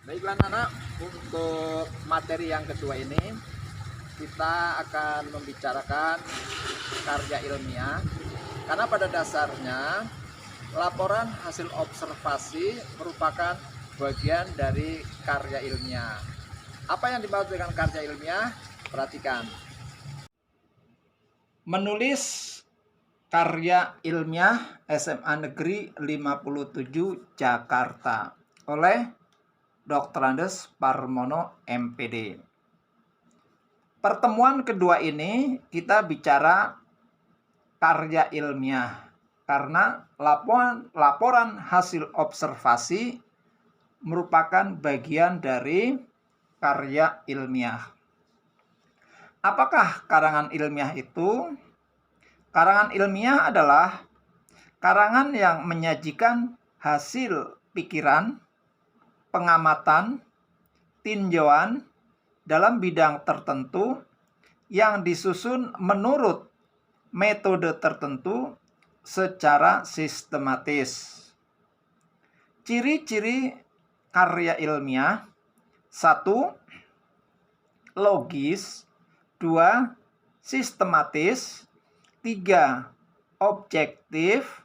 Baiklah anak, untuk materi yang kedua ini kita akan membicarakan karya ilmiah. Karena pada dasarnya laporan hasil observasi merupakan bagian dari karya ilmiah. Apa yang dimaksud dengan karya ilmiah? Perhatikan. Menulis karya ilmiah SMA Negeri 57 Jakarta oleh Dr. Andes Parmono MPD. Pertemuan kedua ini kita bicara karya ilmiah karena laporan hasil observasi merupakan bagian dari karya ilmiah. Apakah karangan ilmiah itu? Karangan ilmiah adalah karangan yang menyajikan hasil pikiran, pengamatan, tinjauan dalam bidang tertentu yang disusun menurut metode tertentu secara sistematis. Ciri-ciri karya ilmiah: 1. Logis. 2. Sistematis. 3. Objektif.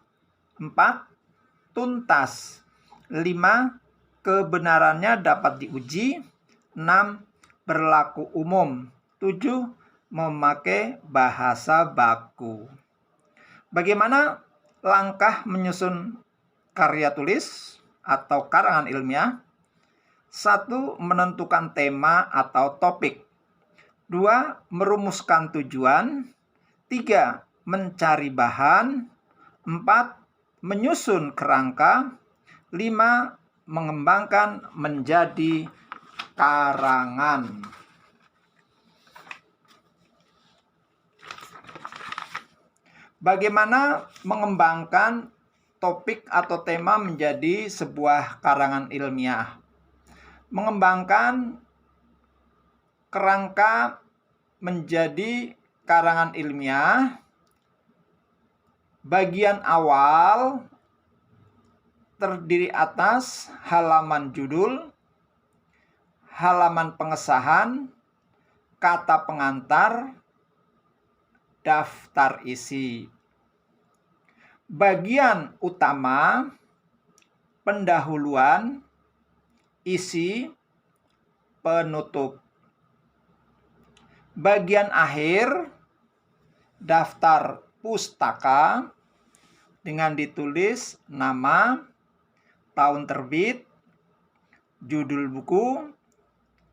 4. Tuntas. 5. Kebenarannya dapat diuji. 6. Berlaku umum. 7. Memakai bahasa baku. Bagaimana langkah menyusun karya tulis atau karangan ilmiah? 1. Menentukan tema atau topik. 2. Merumuskan tujuan. 3. Mencari bahan. 4. Menyusun kerangka. 5. Mengembangkan menjadi karangan. Bagaimana mengembangkan topik atau tema menjadi sebuah karangan ilmiah? Mengembangkan kerangka menjadi karangan ilmiah. Bagian awal terdiri atas halaman judul, halaman pengesahan, kata pengantar, daftar isi. Bagian utama, pendahuluan, isi, penutup. Bagian akhir, daftar pustaka dengan ditulis nama, tahun terbit, judul buku,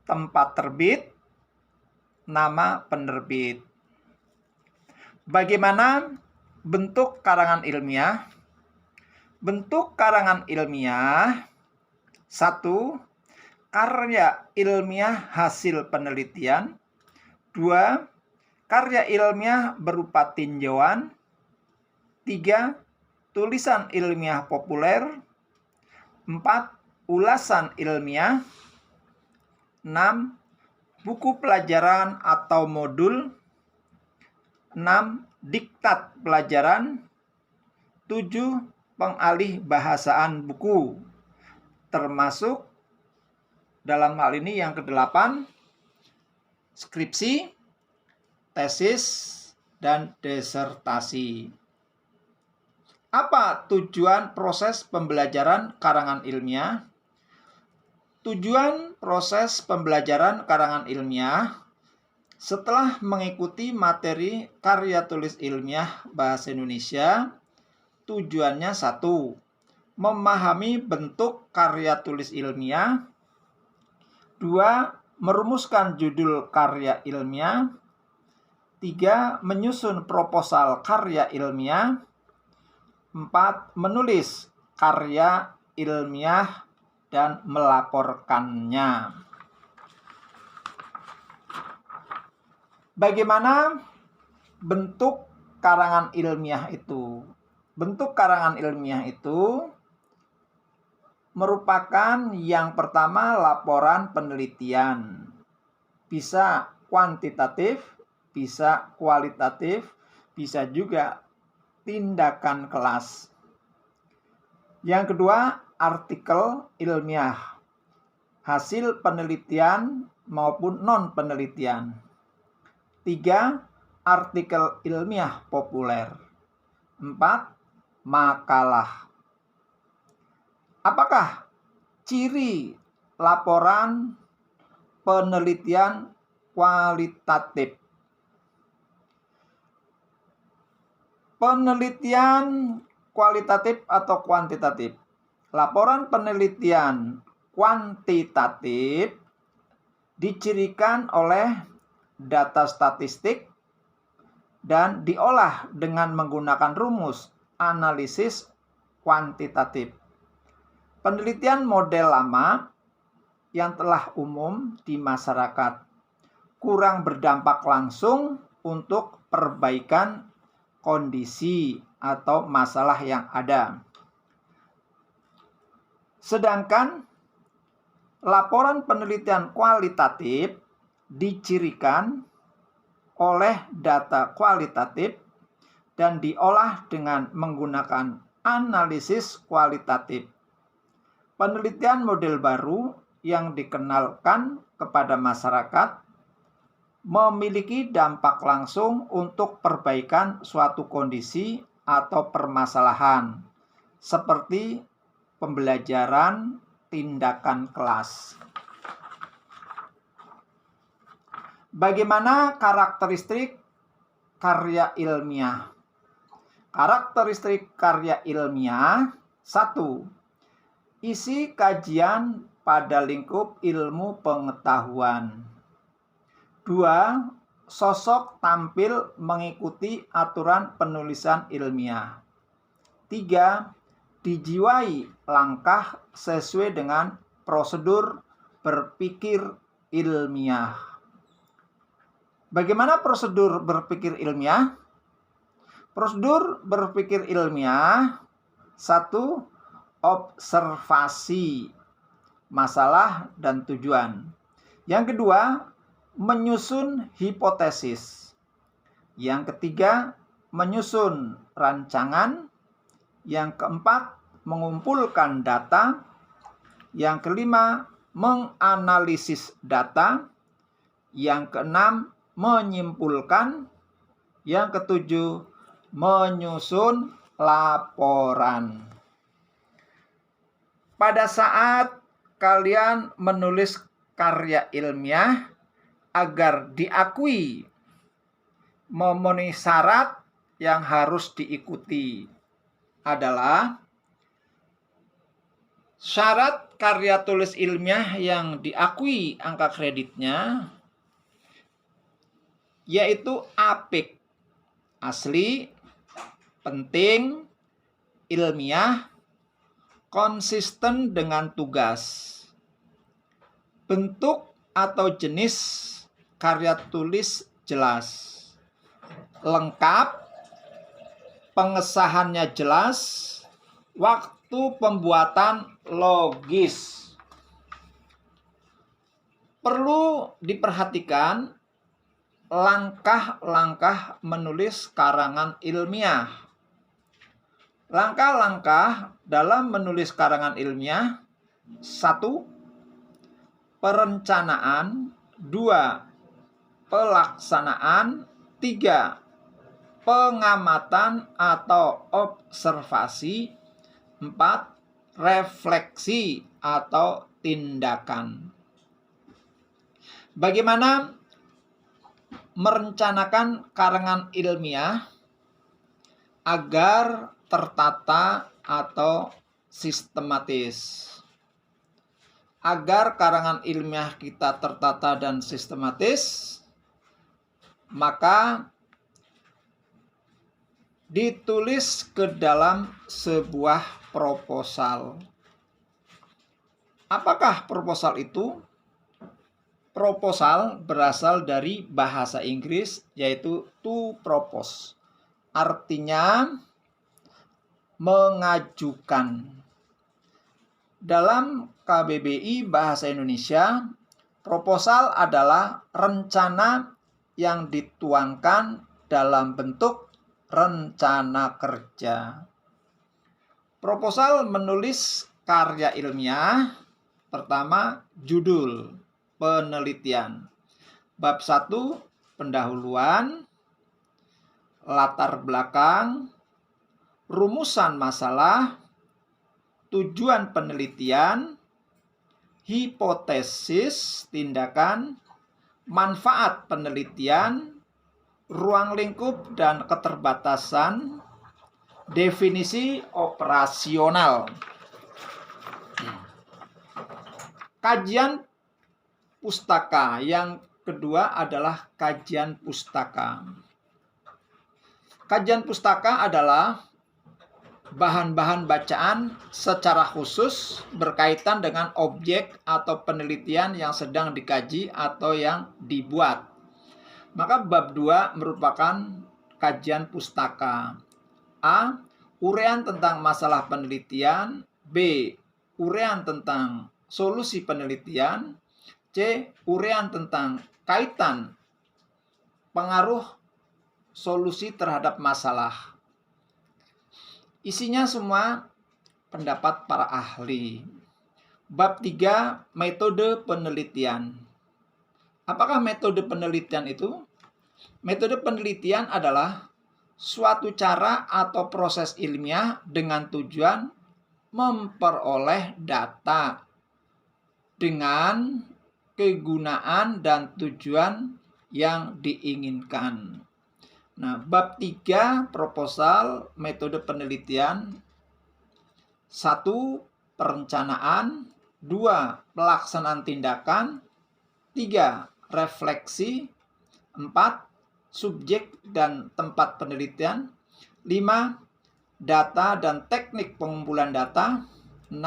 tempat terbit, nama penerbit. Bagaimana bentuk karangan ilmiah? Bentuk karangan ilmiah: 1. Karya ilmiah hasil penelitian. 2. Karya ilmiah berupa tinjauan. 3. Tulisan ilmiah populer. 4. Ulasan ilmiah. 6. Buku pelajaran atau modul. 6. Diktat pelajaran. 7. Pengalih bahasaan buku, termasuk dalam hal ini yang ke-8, skripsi, tesis, dan disertasi. Apa tujuan proses pembelajaran karangan ilmiah? Tujuan proses pembelajaran karangan ilmiah setelah mengikuti materi karya tulis ilmiah bahasa Indonesia, tujuannya 1. Memahami bentuk karya tulis ilmiah. 2. Merumuskan judul karya ilmiah. 3. Menyusun proposal karya ilmiah. 4. Menulis karya ilmiah dan melaporkannya. Bagaimana bentuk karangan ilmiah itu? Bentuk karangan ilmiah itu merupakan yang pertama laporan penelitian. Bisa kuantitatif, bisa kualitatif, bisa juga tindakan kelas. Yang kedua, artikel ilmiah. hasil penelitian maupun non-penelitian. 3. Artikel ilmiah populer. 4. Makalah. Apakah ciri laporan penelitian kualitatif? Penelitian kualitatif atau kuantitatif. Laporan penelitian kuantitatif dicirikan oleh data statistik dan diolah dengan menggunakan rumus analisis kuantitatif. Penelitian model lama yang telah umum di masyarakat kurang berdampak langsung untuk perbaikan kondisi atau masalah yang ada. Sedangkan laporan penelitian kualitatif dicirikan oleh data kualitatif dan diolah dengan menggunakan analisis kualitatif. Penelitian model baru yang dikenalkan kepada masyarakat memiliki dampak langsung untuk perbaikan suatu kondisi atau permasalahan, seperti pembelajaran, tindakan kelas. Bagaimana karakteristik karya ilmiah? Karakteristik karya ilmiah: 1. Isi kajian pada lingkup ilmu pengetahuan. 2. Sosok tampil mengikuti aturan penulisan ilmiah. 3. Dijiwai langkah sesuai dengan prosedur berpikir ilmiah. Bagaimana prosedur berpikir ilmiah? Prosedur berpikir ilmiah: 1. Observasi masalah dan tujuan. Yang kedua, menyusun hipotesis. Yang ketiga, menyusun rancangan. Yang keempat, mengumpulkan data. Yang kelima, menganalisis data. Yang keenam, menyimpulkan. Yang ketujuh, menyusun laporan. Pada saat kalian menulis karya ilmiah, agar diakui, memenuhi syarat yang harus diikuti adalah syarat karya tulis ilmiah yang diakui angka kreditnya, yaitu apik, asli, penting, ilmiah, konsisten dengan tugas. Bentuk atau jenis karya tulis jelas, lengkap, pengesahannya jelas, waktu pembuatan logis. Perlu diperhatikan langkah-langkah menulis karangan ilmiah. Langkah-langkah dalam menulis karangan ilmiah: 1. Perencanaan. 2. Pelaksanaan. 3. Pengamatan atau observasi. 4. Refleksi atau tindakan. Bagaimana merencanakan karangan ilmiah agar tertata atau sistematis? Agar karangan ilmiah kita tertata dan sistematis, maka ditulis ke dalam sebuah proposal. Apakah proposal itu? Proposal berasal dari bahasa Inggris, yaitu to propose. Artinya mengajukan. Dalam KBBI Bahasa Indonesia, proposal adalah rencana yang dituangkan dalam bentuk rencana kerja. Proposal menulis karya ilmiah Pertama, judul penelitian. Bab 1, pendahuluan, latar belakang, rumusan masalah, tujuan penelitian, hipotesis tindakan, manfaat penelitian, ruang lingkup dan keterbatasan, definisi operasional. Kajian pustaka. Yang kedua adalah kajian pustaka. Kajian pustaka adalah bahan-bahan bacaan secara khusus berkaitan dengan objek atau penelitian yang sedang dikaji atau yang dibuat. Maka bab 2 merupakan kajian pustaka. A. Uraian tentang masalah penelitian. B. Uraian tentang solusi penelitian. C. Uraian tentang kaitan pengaruh solusi terhadap masalah. Isinya semua pendapat para ahli. Bab 3, metode penelitian. Apakah metode penelitian itu? Metode penelitian adalah suatu cara atau proses ilmiah dengan tujuan memperoleh data dengan kegunaan dan tujuan yang diinginkan. Nah, bab 3 proposal metode penelitian. 1. Perencanaan. 2. Pelaksanaan tindakan. 3. Refleksi. 4. Subjek dan tempat penelitian. 5. Data dan teknik pengumpulan data. 6.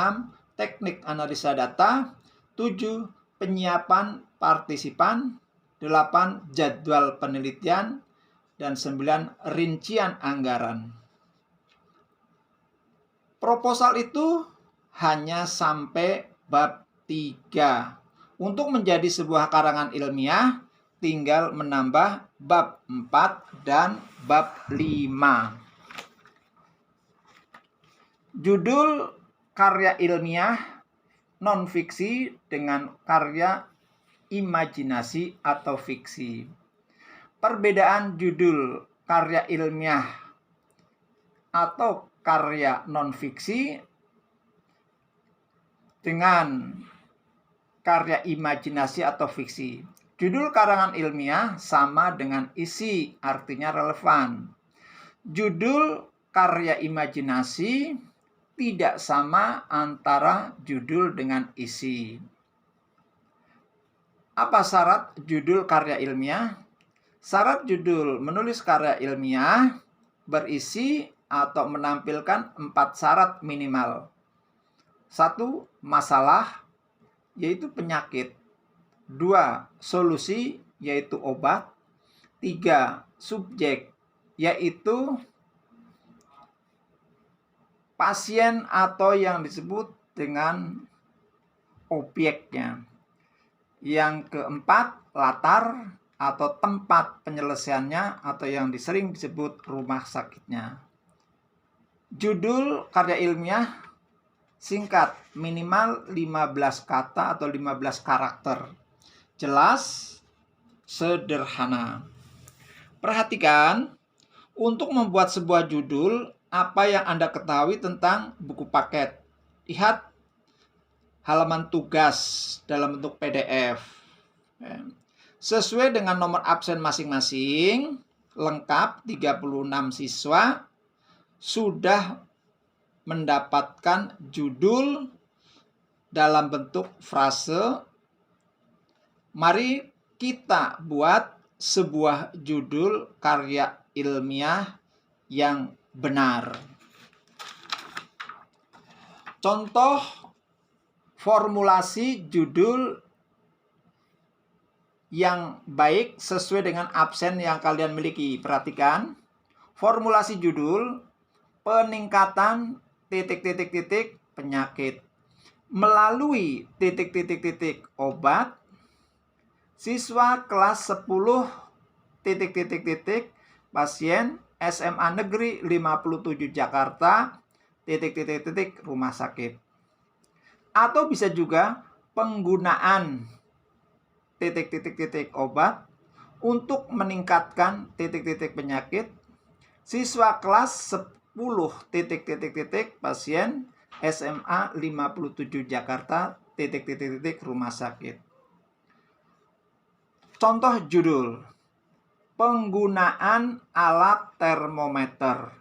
Teknik analisa data. 7. Penyiapan partisipan. 8. Jadwal penelitian. Dan 9. Rincian anggaran. Proposal itu hanya sampai bab 3. Untuk menjadi sebuah karangan ilmiah, tinggal menambah bab 4 dan bab 5. Judul karya ilmiah non-fiksi dengan karya imajinasi atau fiksi. Perbedaan judul karya ilmiah atau karya non-fiksi dengan karya imajinasi atau fiksi. Judul karangan ilmiah sama dengan isi, artinya relevan. Judul karya imajinasi tidak sama antara judul dengan isi. Apa syarat judul karya ilmiah? Syarat judul menulis karya ilmiah berisi atau menampilkan 4 syarat minimal. 1. Masalah, yaitu penyakit. 2. Solusi, yaitu obat. 3. Subjek, yaitu pasien atau yang disebut dengan objeknya. Yang keempat, latar atau tempat penyelesaiannya atau yang sering disebut rumah sakitnya. Judul karya ilmiah singkat, minimal 15 kata atau 15 karakter. Jelas, sederhana. Perhatikan, untuk membuat sebuah judul, apa yang Anda ketahui tentang buku paket? Lihat halaman tugas dalam bentuk PDF. Sesuai dengan nomor absen masing-masing, lengkap 36 siswa sudah mendapatkan judul dalam bentuk frase. Mari kita buat sebuah judul karya ilmiah yang benar. Contoh formulasi judul yang baik sesuai dengan absen yang kalian miliki. Perhatikan, formulasi judul peningkatan penyakit melalui obat. Siswa kelas 10 pasien SMA Negeri 57 Jakarta rumah sakit. Atau bisa juga penggunaan titik-titik obat untuk meningkatkan titik-titik penyakit siswa kelas 10 titik-titik pasien SMA 57 Jakarta titik-titik rumah sakit. Contoh judul, penggunaan alat termometer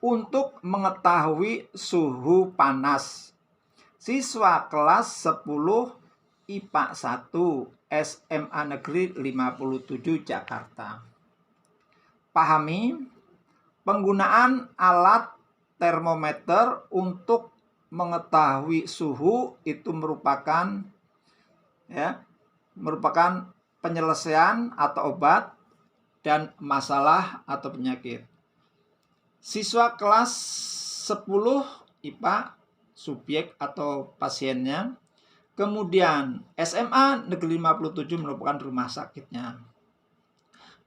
untuk mengetahui suhu panas siswa kelas 10 IPA 1 SMA Negeri 57 Jakarta. Pahami, penggunaan alat termometer untuk mengetahui suhu itu merupakan penyelesaian atau obat dan masalah atau penyakit. Siswa kelas 10 IPA subjek atau pasiennya, kemudian SMA Negeri 57 merupakan rumah sakitnya.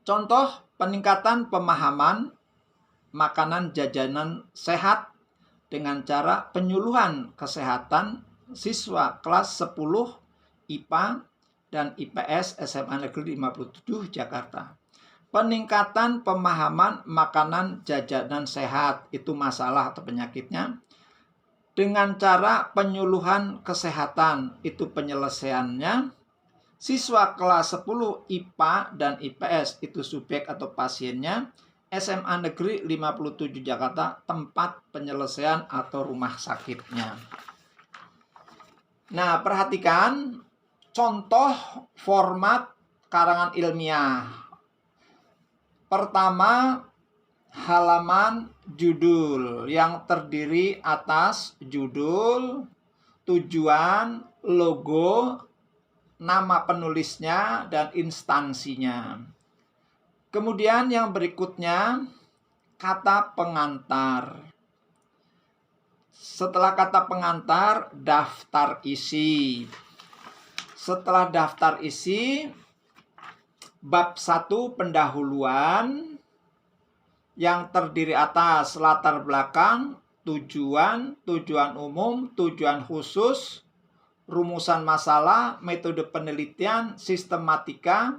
Contoh peningkatan pemahaman makanan jajanan sehat dengan cara penyuluhan kesehatan siswa kelas 10 IPA dan IPS SMA Negeri 57 Jakarta. Peningkatan pemahaman makanan jajanan sehat itu masalah atau penyakitnya dengan cara penyuluhan kesehatan itu penyelesaiannya. Siswa kelas 10 IPA dan IPS itu subjek atau pasiennya. SMA Negeri 57 Jakarta tempat penyelesaian atau rumah sakitnya. Nah, perhatikan contoh format karangan ilmiah. Pertama, halaman judul yang terdiri atas judul, tujuan, logo, nama penulisnya, dan instansinya. Kemudian yang berikutnya, kata pengantar. Setelah kata pengantar, daftar isi. Setelah daftar isi, bab 1 pendahuluan yang terdiri atas latar belakang, tujuan, tujuan umum, tujuan khusus, rumusan masalah, metode penelitian, sistematika.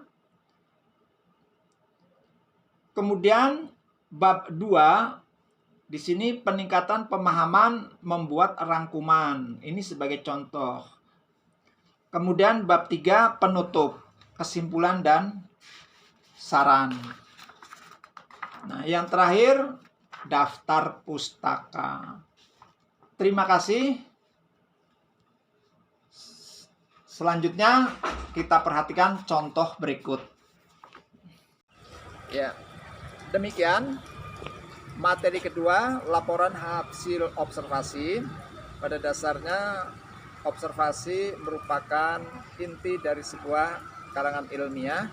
Kemudian bab 2 di sini peningkatan pemahaman membuat rangkuman. Ini sebagai contoh. Kemudian bab 3 penutup, kesimpulan dan saran. Nah, yang terakhir daftar pustaka. Terima kasih. Selanjutnya kita perhatikan contoh berikut. Ya, demikian materi kedua, laporan hasil observasi. Pada dasarnya observasi merupakan inti dari sebuah karangan ilmiah.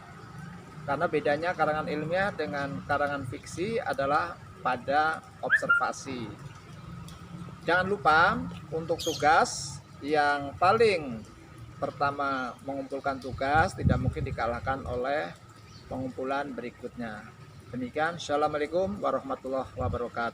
Karena bedanya karangan ilmiah dengan karangan fiksi adalah pada observasi. Jangan lupa untuk tugas yang paling pertama mengumpulkan tugas tidak mungkin dikalahkan oleh pengumpulan berikutnya. Demikian, Assalamualaikum warahmatullahi wabarakatuh.